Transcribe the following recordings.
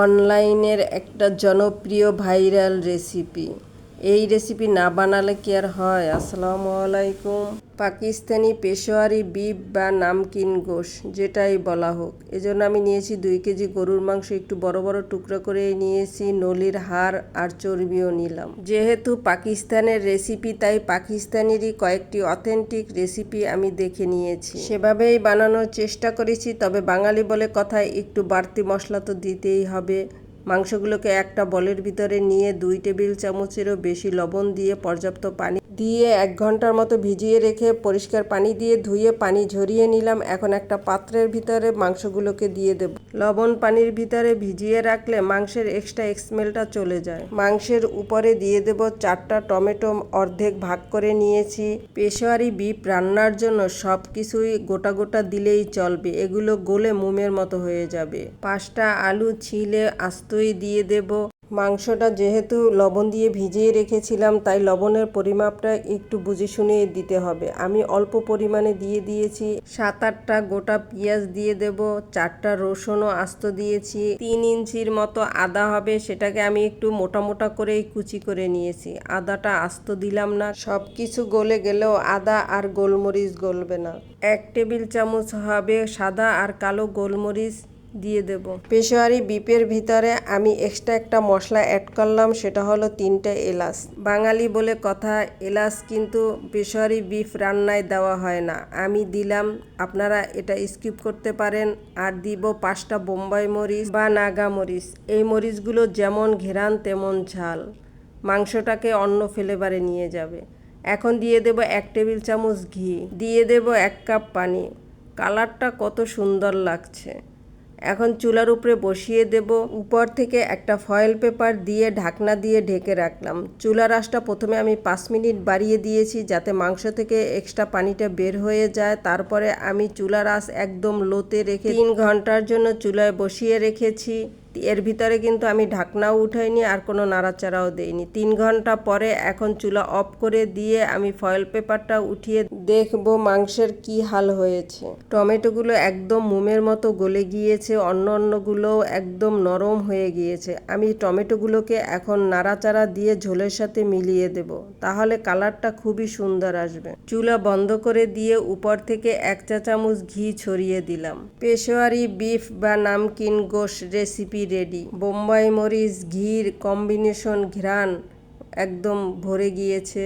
অনলাইনের একটা জনপ্রিয় ভাইরাল রেসিপি। এই রেসিপি না বানালে কি আর হয়? আসসালামু আলাইকুম। পাকিস্তানি পেশোয়ারি বিফ বা নামকিন গোশ যেটাই বলা হোক, এজন্য আমি নিয়েছি 2 কেজি গরুর মাংস। একটু বড় বড় টুকরা করে নিয়েছি, নলির হাড় আর চর্বিও নিলাম। যেহেতু পাকিস্তানের রেসিপি, তাই পাকিস্তানেরই কয়েকটি অথেন্টিক রেসিপি আমি দেখে নিয়েছি, সেভাবেই বানানোর চেষ্টা করেছি। তবে বাঙালি বলে কথায় একটু বাড়তি মশলা তো দিতেই হবে। মাংসগুলোকে একটা বলের ভিতরে নিয়ে 2 টেবিল চামচেরও বেশি লবণ দিয়ে পর্যাপ্ত পানি দিয়ে 1 ঘন্টার মতো ভিজিয়ে রেখে পরিষ্কার পানি দিয়ে ধুয়ে পানি ঝরিয়ে নিলাম। এখন একটা পাত্রের ভিতরে মাংসগুলোকে দিয়ে দেব। লবণ পানির ভিতরে ভিজিয়ে রাখলে মাংসের এক্সট্রা স্মেলটা চলে যায়। মাংসের উপরে দিয়ে দেব 4টা টমেটো, অর্ধেক ভাগ করে নিয়েছি। পেশোয়ারি বিফ রান্নার জন্য সব কিছুই গোটা গোটা দিলেই চলবে, এগুলো গলে মোমের মতো হয়ে যাবে। 5টা আলু ছিলে আস্তই দিয়ে দেব। মাংসটা যেহেতু লবণ দিয়ে ভিজিয়ে রেখেছিলাম, তাই লবণের পরিমাপটা একটু বুঝে শুনে দিতে হবে। আমি অল্প পরিমাণে দিয়ে দিয়েছি। 7-8টা গোটা পেঁয়াজ দিয়ে দেব। 4টা রসুনও আস্ত দিয়েছি। 3 ইঞ্চির মতো আদা হবে, সেটাকে আমি একটু মোটা মোটা করেই কুচি করে নিয়েছি। আদাটা আস্ত দিলাম না, সব কিছু গলে গেলেও আদা আর গোলমরিচ গলবে না। 1 টেবিল চামচ হবে সাদা আর কালো গোলমরিচ দিয়ে দেব। পেশোয়ারি বিফের ভিতরে আমি এক্সট্রা একটা মশলা অ্যাড করলাম, সেটা হলো 3টে এলাচ। বাঙালি বলে কথা, এলাচ কিন্তু পেশোয়ারি বিফ রান্নায় দেওয়া হয় না, আমি দিলাম, আপনারা এটা স্কিপ করতে পারেন। আর দিব 5টা বোম্বাই মরিচ বা নাগা মরিচ। এই মরিচগুলো যেমন ঘেরান তেমন ঝাল, মাংসটাকে অন্য ফ্লেভারে নিয়ে যাবে। এখন দিয়ে দেব 1 টেবিল চামচ ঘি, দিয়ে দেব 1 কাপ পানি। কালারটা কত সুন্দর লাগছে। এখন চুলার উপরে বসিয়ে দেব। উপর থেকে একটা ফয়েল পেপার দিয়ে ঢাকনা দিয়ে ঢেকে রাখলাম। চুলার আঁচটা প্রথমে আমি 5 মিনিট বাড়িয়ে দিয়েছি, যাতে মাংস থেকে এক্সট্রা পানিটা বের হয়ে যায়। তারপরে আমি চুলার আঁচ একদম লোতে রেখে 3 ঘন্টার জন্য চুলায় বসিয়ে রেখেছি। এর ভিতরে কিন্তু আমি ঢাকনাও উঠাইনি আর কোনো নাড়াচাড়াও দেইনি। 3 ঘন্টা পরে এখন চুলা অফ করে দিয়ে আমি ফয়েল পেপারটা উঠিয়ে দেখব মাংসের কি হাল হয়েছে। টমেটোগুলো একদম মোমের মতো গলে গিয়েছে, অন্যগুলোও একদম নরম হয়ে গিয়েছে। আমি টমেটোগুলোকে এখন নাড়াচাড়া দিয়ে ঝোলের সাথে মিলিয়ে দেব, তাহলে কালারটা খুবই সুন্দর আসবে। চুলা বন্ধ করে দিয়ে উপর থেকে 1 চা চামচ ঘি ছড়িয়ে দিলাম। পেশোয়ারি বিফ বা নামকিন গোশ রেসিপি রেডি। বোম্বাই মরিচ ঘির কম্বিনেশন, ঘ্রাণ একদম ভরে গিয়েছে।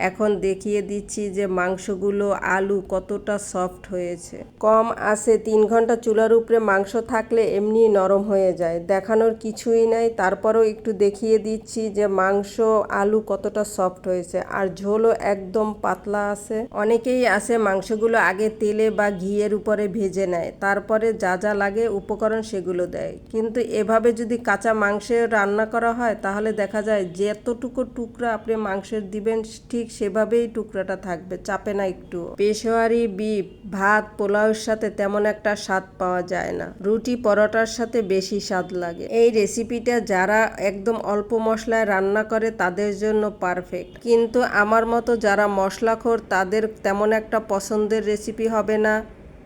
এখন দেখিয়ে দিচ্ছি যে মাংসগুলো, আলু কতটা সফট হয়েছে। কম আঁচে 3 ঘন্টা চুলার উপরে মাংস থাকলে এমনি নরম হয়ে যায়, দেখানোর কিছুই নাই। তারপরেও একটু দেখিয়ে দিচ্ছি যে মাংস আলু কতটা সফট হয়েছে, আর ঝোলও একদম পাতলা আছে। অনেকেই আছে মাংসগুলো আগে তেলে বা ঘিয়ের উপরে ভেজে নেয়, তারপরে যা যা লাগে উপকরণ সেগুলো দেয়। কিন্তু এভাবে যদি কাঁচা মাংসে রান্না করা হয়, তাহলে দেখা যায় যতটুকু টুকরা আপনি মাংসের দিবেন ঠিক সেভাবেই টুকরাটা থাকবে, চাপে না একটু। পেশোয়ারি বিফ ভাত পোলাওর সাথে তেমন একটা স্বাদ পাওয়া যায় না, রুটি পরোটার সাথে বেশি স্বাদ লাগে। এই রেসিপিটা যারা একদম অল্প মশলায় রান্না করে তাদের জন্য পারফেক্ট, কিন্তু আমার মতো যারা মশলাখোর তাদের তেমন একটা পছন্দের রেসিপি হবে না।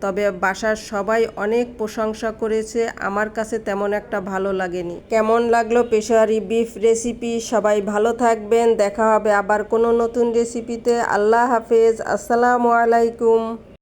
তবে বাসার সবাই অনেক প্রশংসা করেছে, আমার কাছে তেমন একটা ভালো লাগেনি। কেমন লাগলো পেশোয়ারি বিফ রেসিপি? সবাই ভালো থাকবেন, দেখা হবে আবার কোনো নতুন রেসিপিতে। আল্লাহ হাফেজ, আসসালামু আলাইকুম।